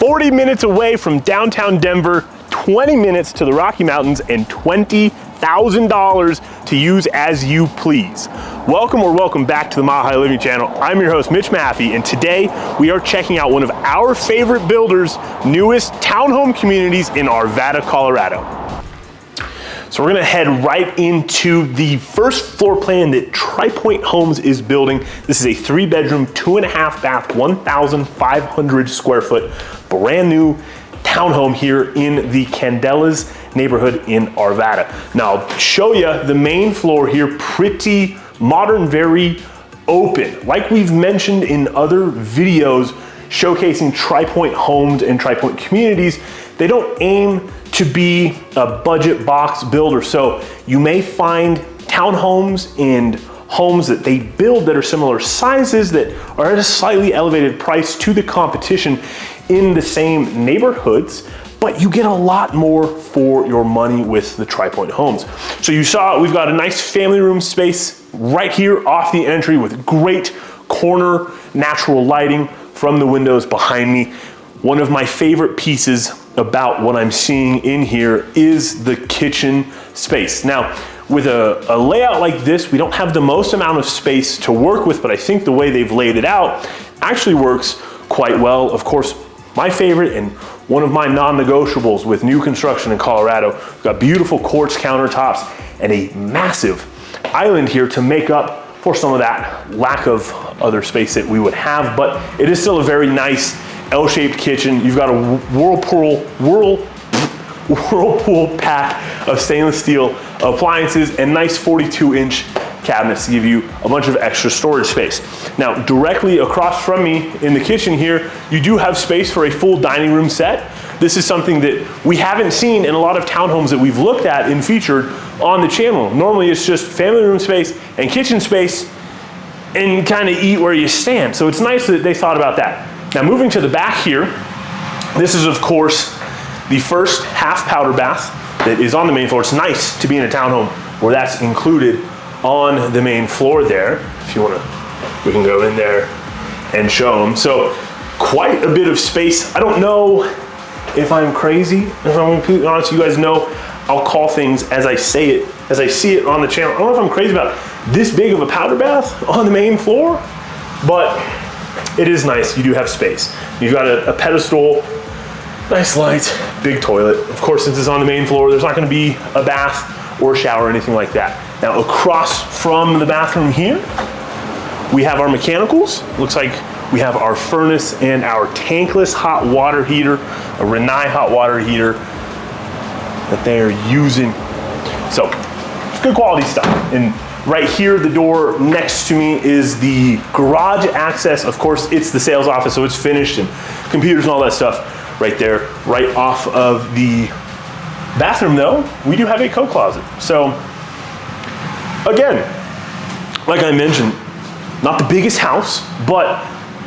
40 minutes away from downtown Denver, 20 minutes to the Rocky Mountains, and $20,000 to use as you please. Welcome back to the Mile High Living channel. I'm your host, Mitch Maffey, and today we are checking out one of our favorite builders' newest townhome communities in Arvada, Colorado. So we're gonna head right into the first floor plan that Tri Pointe Homes is building. This is a 3-bedroom, 2.5 bath, 1,500 square foot, brand new townhome here in the Candelas neighborhood in Arvada. Now, I'll show you the main floor here, pretty modern, very open. Like we've mentioned in other videos showcasing Tri Pointe Homes and Tri Pointe communities, they don't aim to be a budget box builder. So you may find townhomes and homes that they build that are similar sizes that are at a slightly elevated price to the competition in the same neighborhoods, but you get a lot more for your money with the Tri Pointe Homes. So you saw we've got a nice family room space right here off the entry with great corner natural lighting from the windows behind me. One of my favorite pieces about what I'm seeing in here is the kitchen space. Now, with a layout like this, we don't have the most amount of space to work with, but I think the way they've laid it out actually works quite well. Of course, my favorite and one of my non-negotiables with new construction in Colorado, we've got beautiful quartz countertops and a massive island here to make up for some of that lack of other space that we would have, but it is still a very nice L-shaped kitchen. You've got a whirlpool pack of stainless steel appliances and nice 42-inch cabinets to give you a bunch of extra storage space. Now, directly across from me in the kitchen here, you do have space for a full dining room set. This is something that we haven't seen in a lot of townhomes that we've looked at and featured on the channel. Normally it's just family room space and kitchen space and kind of eat where you stand. So it's nice that they thought about that. Now, moving to the back here, this is of course the first half powder bath that is on the main floor. It's nice to be in a townhome where that's included on the main floor there. If you wanna, we can go in there and show them. So quite a bit of space. I don't know if I'm crazy, if I'm completely honest. You guys know I'll call things as I say it, as I see it on the channel. I don't know if I'm crazy about this big of a powder bath on the main floor, but it is nice. You do have space. You've got a pedestal, nice lights, big toilet. Of course, since it's on the main floor, there's not gonna be a bath or a shower or anything like that. Now, across from the bathroom here, we have our mechanicals. Looks like we have our furnace and our tankless hot water heater, a Rinnai hot water heater that they're using. So, it's good quality stuff. And right here, the door next to me is the garage access. Of course, it's the sales office, so it's finished and computers and all that stuff right there, right off of the bathroom though, we do have a coat closet. So again, like I mentioned, not the biggest house, but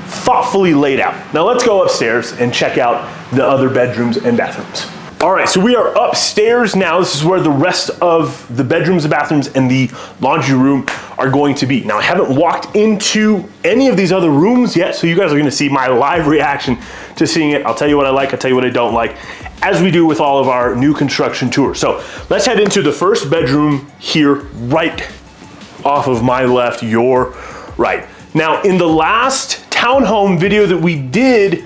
thoughtfully laid out. Now let's go upstairs and check out the other bedrooms and bathrooms. All right, so we are upstairs now. This is where the rest of the bedrooms and bathrooms and the laundry room are going to be. Now, I haven't walked into any of these other rooms yet, so you guys are gonna see my live reaction to seeing it. I'll tell you what I like, I'll tell you what I don't like, as we do with all of our new construction tours. So let's head into the first bedroom here, right off of my left, your right. Now, in the last townhome video that we did,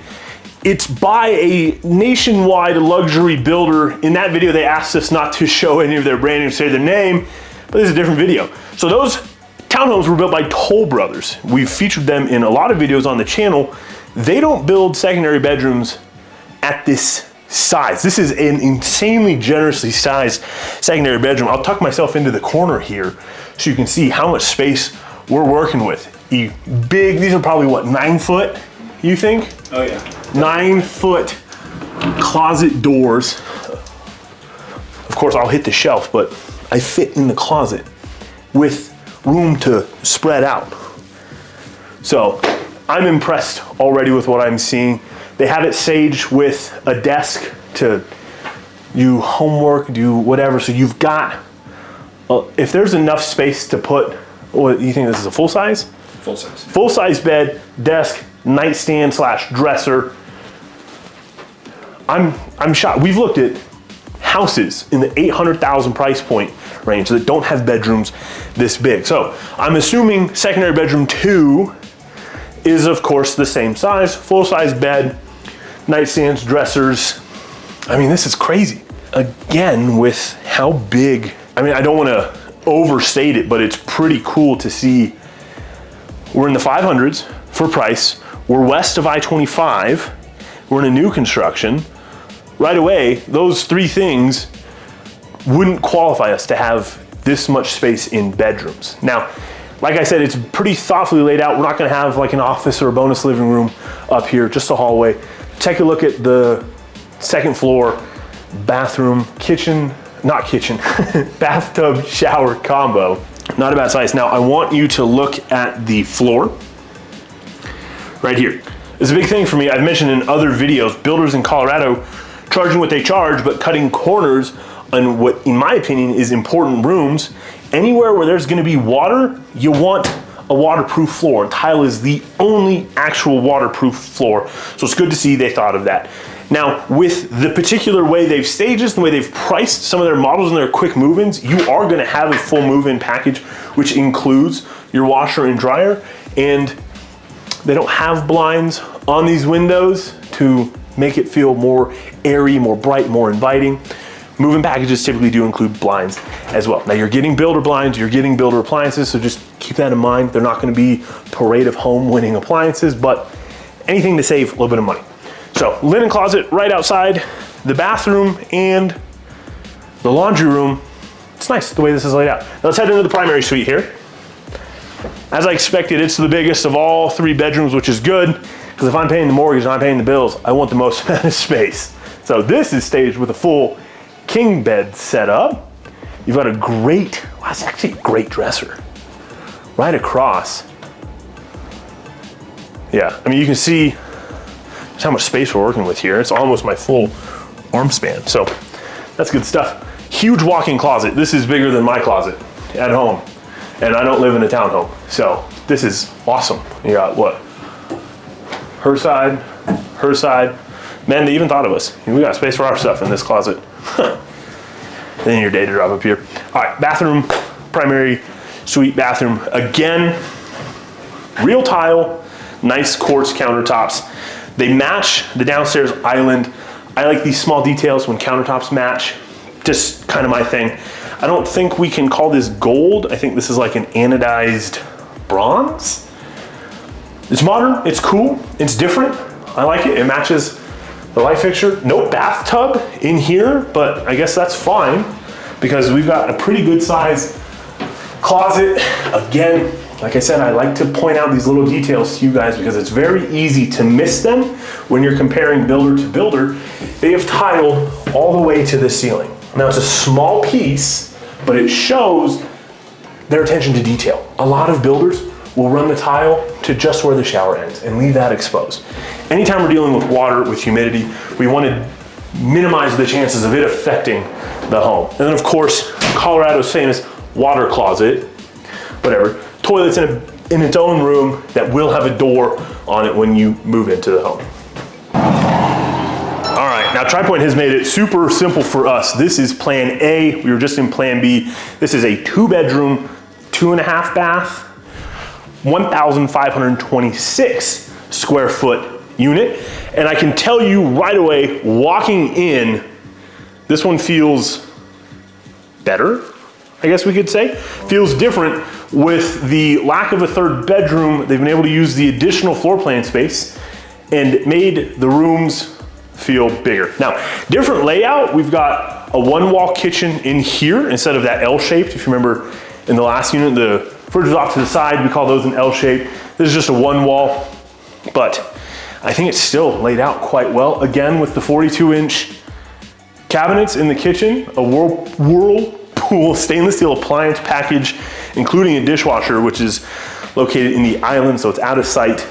it's by a nationwide luxury builder. In that video, they asked us not to show any of their brand name, say their name, but this is a different video. So those townhomes were built by Toll Brothers. We've featured them in a lot of videos on the channel. They don't build secondary bedrooms at this size. This is an insanely generously sized secondary bedroom. I'll tuck myself into the corner here so you can see how much space we're working with. Big, these are probably what, 9 foot, you think? Oh yeah. 9 foot closet doors. Of course, I'll hit the shelf, but I fit in the closet with room to spread out. So I'm impressed already with what I'm seeing. They have it saged with a desk to do homework, do whatever. So you've got, if there's enough space to put, what, you think this is a full size? Full size. Full size bed, desk, nightstand slash dresser. I'm shocked. We've looked at houses in the 800,000 price point range that don't have bedrooms this big. So I'm assuming secondary bedroom 2 is of course the same size, full size bed, nightstands, dressers. I mean, this is crazy. Again, with how big, I mean, I don't want to overstate it, but it's pretty cool to see. We're in the 500s for price. We're west of I-25. We're in a new construction. Right away, those 3 things wouldn't qualify us to have this much space in bedrooms. Now, like I said, it's pretty thoughtfully laid out. We're not gonna have like an office or a bonus living room up here, just a hallway. Take a look at the second floor bathroom, bathtub shower combo. Not a bad size. Now I want you to look at the floor right here. It's a big thing for me. I've mentioned in other videos, builders in Colorado charging what they charge, but cutting corners on what, in my opinion, is important rooms. Anywhere where there's gonna be water, you want a waterproof floor. And tile is the only actual waterproof floor. So it's good to see they thought of that. Now, with the particular way they've staged this, the way they've priced some of their models and their quick move-ins, you are gonna have a full move-in package, which includes your washer and dryer. And they don't have blinds on these windows to make it feel more airy, more bright, more inviting. Move-in packages typically do include blinds as well. Now you're getting builder blinds, you're getting builder appliances, so just keep that in mind. They're not gonna be parade of home winning appliances, but anything to save a little bit of money. So linen closet right outside the bathroom and the laundry room. It's nice the way this is laid out. Now let's head into the primary suite here. As I expected, it's the biggest of all 3 bedrooms, which is good, because if I'm paying the mortgage and I'm paying the bills, I want the most amount of space. So this is staged with a full king bed setup. You've got a great, wow, it's actually a great dresser right across. Yeah, I mean, you can see just how much space we're working with here. It's almost my full arm span. So that's good stuff. Huge walk-in closet. This is bigger than my closet at home. And I don't live in a townhome. So this is awesome. You got what? Her side. Man, they even thought of us. We got space for our stuff in this closet. Then your data drop up here. All right, bathroom, primary suite bathroom. Again, real tile, nice quartz countertops. They match the downstairs island. I like these small details when countertops match. Just kind of my thing. I don't think we can call this gold. I think this is like an anodized bronze. It's modern, it's cool, it's different. I like it, it matches the light fixture. No bathtub in here, but I guess that's fine because we've got a pretty good size closet. Again, like I said, I like to point out these little details to you guys because it's very easy to miss them when you're comparing builder to builder. They have tile all the way to the ceiling. Now it's a small piece, but it shows their attention to detail. A lot of builders will run the tile to just where the shower ends and leave that exposed. Anytime we're dealing with water, with humidity, we want to minimize the chances of it affecting the home. And then of course, Colorado's famous water closet, whatever. Toilet's in its own room that will have a door on it when you move into the home. All right, now TriPoint has made it super simple for us. This is plan A. We were just in plan B. This is a 2-bedroom, 2.5 bath, 1,526 square foot unit. And I can tell you right away, walking in, this one feels better, I guess we could say. Feels different with the lack of a 3rd bedroom. They've been able to use the additional floor plan space and made the rooms feel bigger. Now, different layout. We've got a 1-wall kitchen in here instead of that L-shaped. If you remember in the last unit, the fridge was off to the side. We call those an L-shape. This is just a 1-wall, but I think it's still laid out quite well. Again, with the 42-inch cabinets in the kitchen, a Whirlpool stainless steel appliance package, including a dishwasher, which is located in the island, so it's out of sight.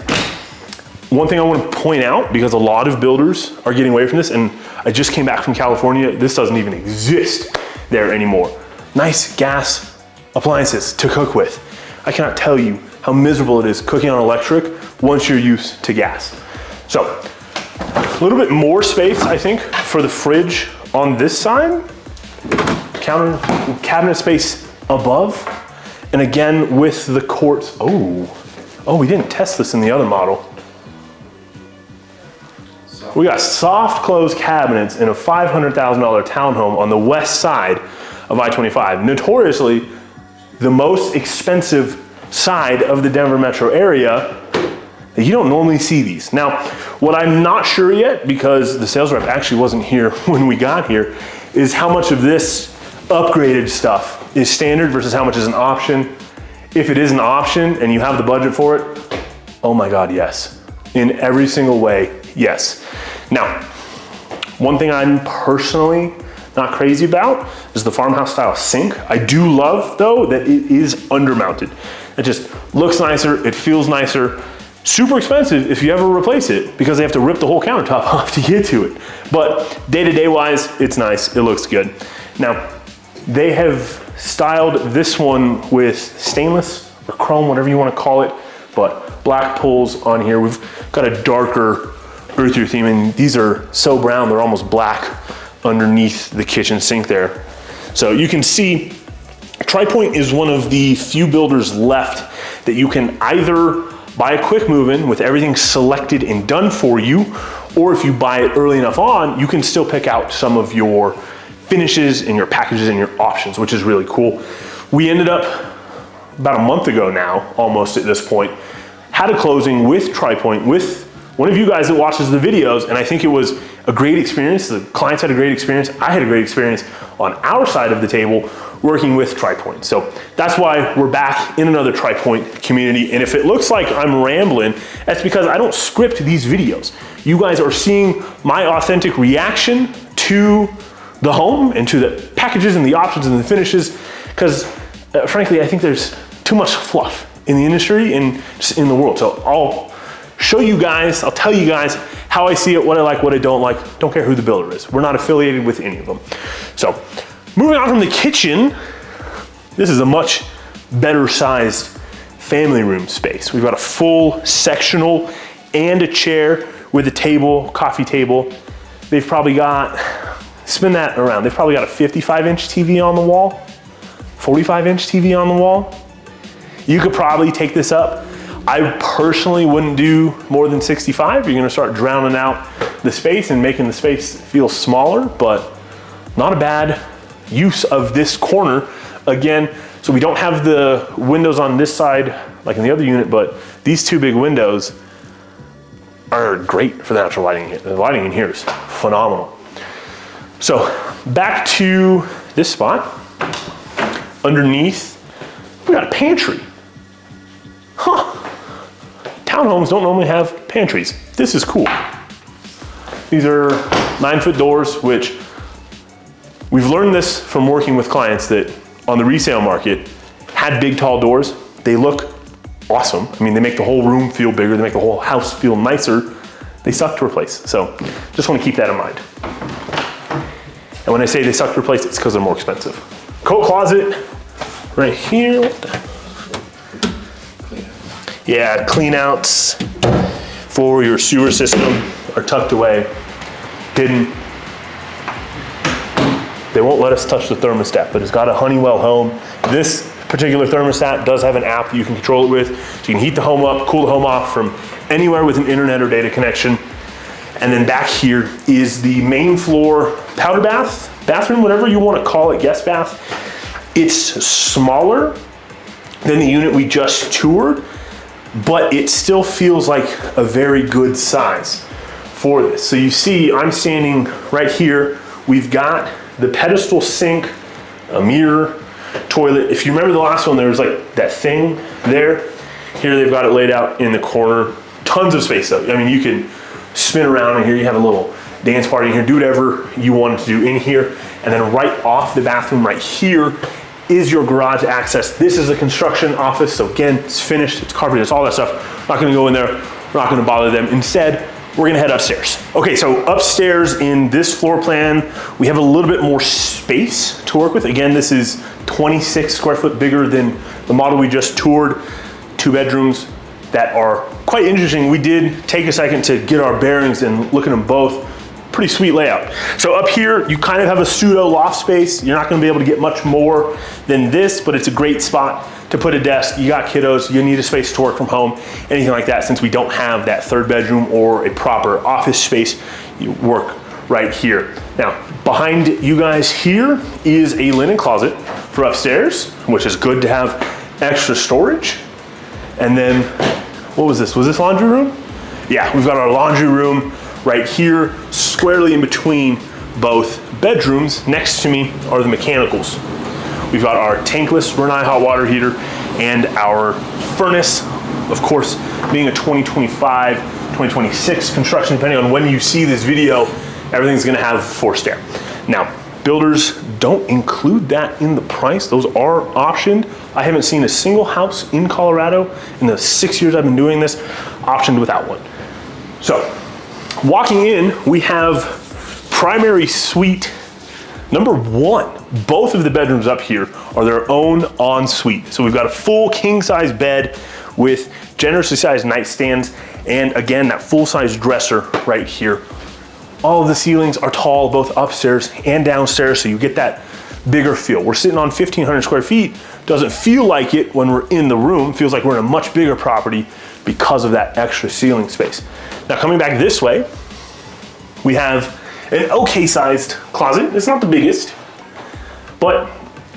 One thing I want to point out, because a lot of builders are getting away from this, and I just came back from California, this doesn't even exist there anymore. Nice gas appliances to cook with. I cannot tell you how miserable it is cooking on electric once you're used to gas. So, A little bit more space, I think, for the fridge on this side. Cabinet space above. And again, with the quartz. Oh, we didn't test this in the other model. We got soft close cabinets in a $500,000 townhome on the west side of I-25. Notoriously, the most expensive side of the Denver metro area. You don't normally see these. Now, what I'm not sure yet, because the sales rep actually wasn't here when we got here, is how much of this upgraded stuff is standard versus how much is an option. If it is an option and you have the budget for it, oh my God, yes. In every single way, yes. Now, one thing I'm personally not crazy about is the farmhouse style sink. I do love though that it is undermounted. It just looks nicer, it feels nicer. Super expensive if you ever replace it because they have to rip the whole countertop off to get to it. But day-to-day wise, it's nice, it looks good. Now, they have styled this one with stainless or chrome, whatever you want to call it, but black pulls on here. We've got a darker earthier theme, and these are so brown, they're almost black underneath the kitchen sink there. So you can see TriPoint is one of the few builders left that you can either buy a quick move-in with everything selected and done for you, or if you buy it early enough on, you can still pick out some of your finishes and your packages and your options, which is really cool. We ended up about a month ago now, almost at this point, had a closing with TriPoint with one of you guys that watches the videos, and I think it was a great experience. The clients had a great experience. I had a great experience on our side of the table working with TriPoint. So that's why we're back in another TriPoint community. And if it looks like I'm rambling, that's because I don't script these videos. You guys are seeing my authentic reaction to the home and to the packages and the options and the finishes, because frankly, I think there's too much fluff in the industry and just in the world. So I'll show you guys, I'll tell you guys how I see it, what I like, what I don't like. Don't care who the builder is. We're not affiliated with any of them. So moving on from the kitchen, this is a much better sized family room space. We've got a full sectional and a chair with a table, coffee table. They've probably got, spin that around, they've probably got a 55-inch TV on the wall, 45-inch TV on the wall. You could probably take this up. I personally wouldn't do more than 65. You're gonna start drowning out the space and making the space feel smaller, but not a bad use of this corner. Again, so we don't have the windows on this side like in the other unit, but these two big windows are great for the natural lighting. The lighting in here is phenomenal. So back to this spot. Underneath, we got a pantry. Huh. Townhomes don't normally have pantries. This is cool. These are 9-foot doors, which we've learned this from working with clients that on the resale market had big, tall doors. They look awesome. I mean, they make the whole room feel bigger. They make the whole house feel nicer. They suck to replace. So just want to keep that in mind. And when I say they suck to replace, it's because they're more expensive. Coat closet right here. Yeah, clean outs for your sewer system are tucked away, hidden. They won't let us touch the thermostat, but it's got a Honeywell Home. This particular thermostat does have an app that you can control it with. So you can heat the home up, cool the home off from anywhere with an internet or data connection. And then back here is the main floor powder bathroom, whatever you want to call it, guest bath. It's smaller than the unit we just toured, but it still feels like a very good size for this. So you see, I'm standing right here. We've got the pedestal sink, a mirror, toilet. If you remember the last one, there was like that thing there. Here they've got it laid out in the corner. Tons of space though. I mean, you can spin around in here. You have a little dance party in here. Do whatever you want to do in here. And then right off the bathroom right here is your garage access. This is a construction office. So again, it's finished, it's carpeted, it's all that stuff. Not gonna go in there, we're not gonna bother them. Instead, we're gonna head upstairs. Okay, so upstairs in this floor plan, we have a little bit more space to work with. Again, this is 26 square foot bigger than the model we just toured. 2 bedrooms, that are quite interesting. We did take a second to get our bearings and look at them both. Pretty sweet layout. So up here, you kind of have a pseudo loft space. You're not gonna be able to get much more than this, but it's a great spot to put a desk. You got kiddos, you need a space to work from home, anything like that. Since we don't have that third bedroom or a proper office space, you work right here. Now, behind you guys here is a linen closet for upstairs, which is good to have extra storage. And then, what was this? Was this laundry room? Yeah, we've got our laundry room right here, squarely in between both bedrooms. Next to me are the mechanicals. We've got our tankless Rinnai hot water heater and our furnace, of course, being a 2025, 2026 construction, depending on when you see this video, everything's gonna have forced air. Now, builders don't include that in the price. Those are optioned. I haven't seen a single house in Colorado in the 6 years I've been doing this optioned without one. So, walking in, we have primary suite number 1. Both of the bedrooms up here are their own ensuite. So we've got a full king size bed with generously sized nightstands, and again, that full size dresser right here. All of the ceilings are tall, both upstairs and downstairs, so you get that bigger feel. We're sitting on 1,500 square feet. Doesn't feel like it when we're in the room. Feels like we're in a much bigger property because of that extra ceiling space. Now coming back this way, we have an okay sized closet. It's not the biggest, but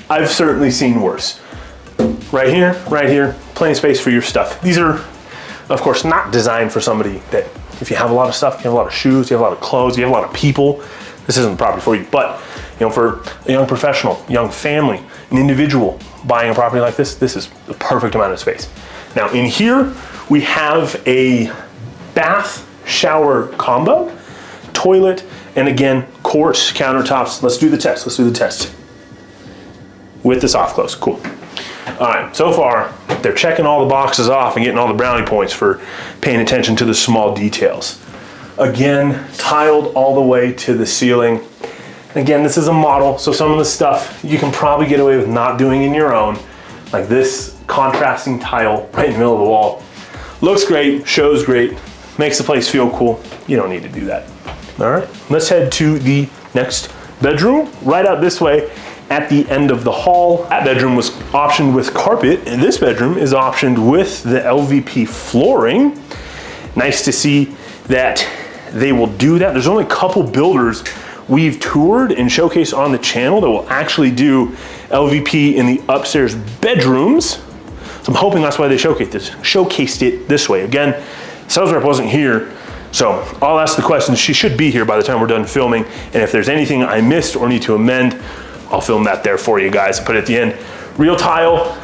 I've certainly seen worse. Right here, plenty of space for your stuff. These are, of course, not designed for somebody that, if you have a lot of stuff, you have a lot of shoes, you have a lot of clothes, you have a lot of people, this isn't the property for you. But you know, for a young professional, young family, an individual buying a property like this, this is the perfect amount of space. Now in here, we have a bath shower combo, toilet, and again, quartz countertops. Let's do the test, With the soft close, cool. All right, so far, they're checking all the boxes off and getting all the brownie points for paying attention to the small details. Again, tiled all the way to the ceiling. Again, this is a model, so some of the stuff you can probably get away with not doing in your own, like this contrasting tile right in the middle of the wall. Looks great, shows great, makes the place feel cool. You don't need to do that. All right, let's head to the next bedroom, right out this way at the end of the hall. That bedroom was optioned with carpet, and this bedroom is optioned with the LVP flooring. Nice to see that they will do that. There's only a couple builders we've toured and showcased on the channel that will actually do LVP in the upstairs bedrooms. So I'm hoping that's why they showcased it this way. Again, sales rep wasn't here, so I'll ask the questions. She should be here by the time we're done filming, and if there's anything I missed or need to amend, I'll film that there for you guys. Put it at the end. Real tile,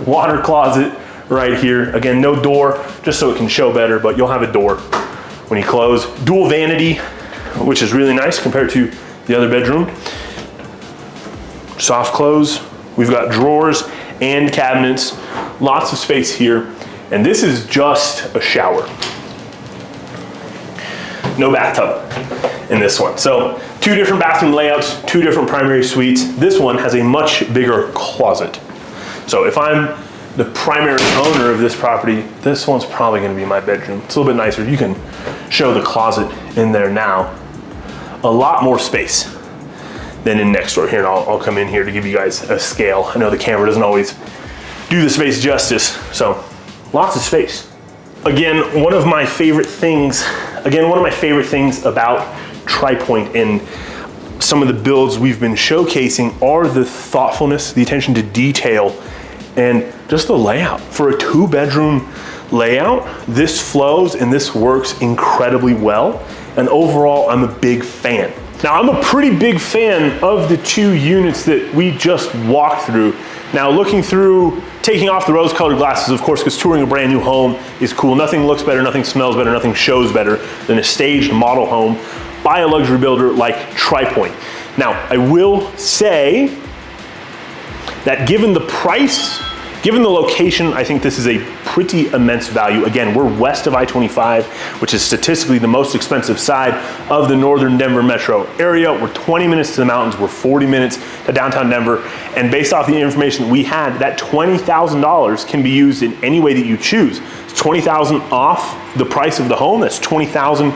water closet right here. Again, no door, just so it can show better, but you'll have a door when you close. Dual vanity, which is really nice compared to the other bedroom. Soft close. We've got drawers and cabinets, lots of space here. And this is just a shower. No bathtub in this one. So 2 different bathroom layouts, 2 different primary suites. This one has a much bigger closet. So if I'm the primary owner of this property, this one's probably gonna be my bedroom. It's a little bit nicer. You can show the closet in there now. A lot more space than in next door. Here, and I'll come in here to give you guys a scale. I know the camera doesn't always do the space justice, so lots of space. Again, one of my favorite things about Tri-Point and some of the builds we've been showcasing are the thoughtfulness, the attention to detail, and just the layout. For a 2-bedroom layout, this flows and this works incredibly well. And overall, I'm a big fan. Now, I'm a pretty big fan of the 2 units that we just walked through. Now, looking through, taking off the rose-colored glasses, of course, because touring a brand new home is cool. Nothing looks better, nothing smells better, nothing shows better than a staged model home by a luxury builder like Tri-Point. Now, I will say that given the price, given the location, I think this is a pretty immense value. Again, we're west of I-25, which is statistically the most expensive side of the northern Denver metro area. We're 20 minutes to the mountains, we're 40 minutes to downtown Denver, and based off the information that we had, that $20,000 can be used in any way that you choose. It's $20,000 off the price of the home, that's $20,000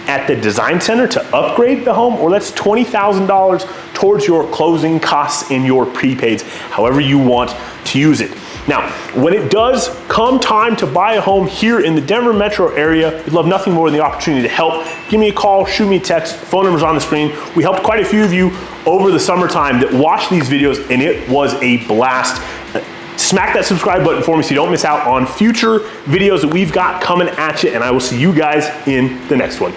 at the design center to upgrade the home, or that's $20,000 towards your closing costs and your prepaids, however you want to use it. Now, when it does come time to buy a home here in the Denver metro area, we'd love nothing more than the opportunity to help. Give me a call, shoot me a text, phone number's on the screen. We helped quite a few of you over the summertime that watched these videos, and it was a blast. Smack that subscribe button for me so you don't miss out on future videos that we've got coming at you, and I will see you guys in the next one.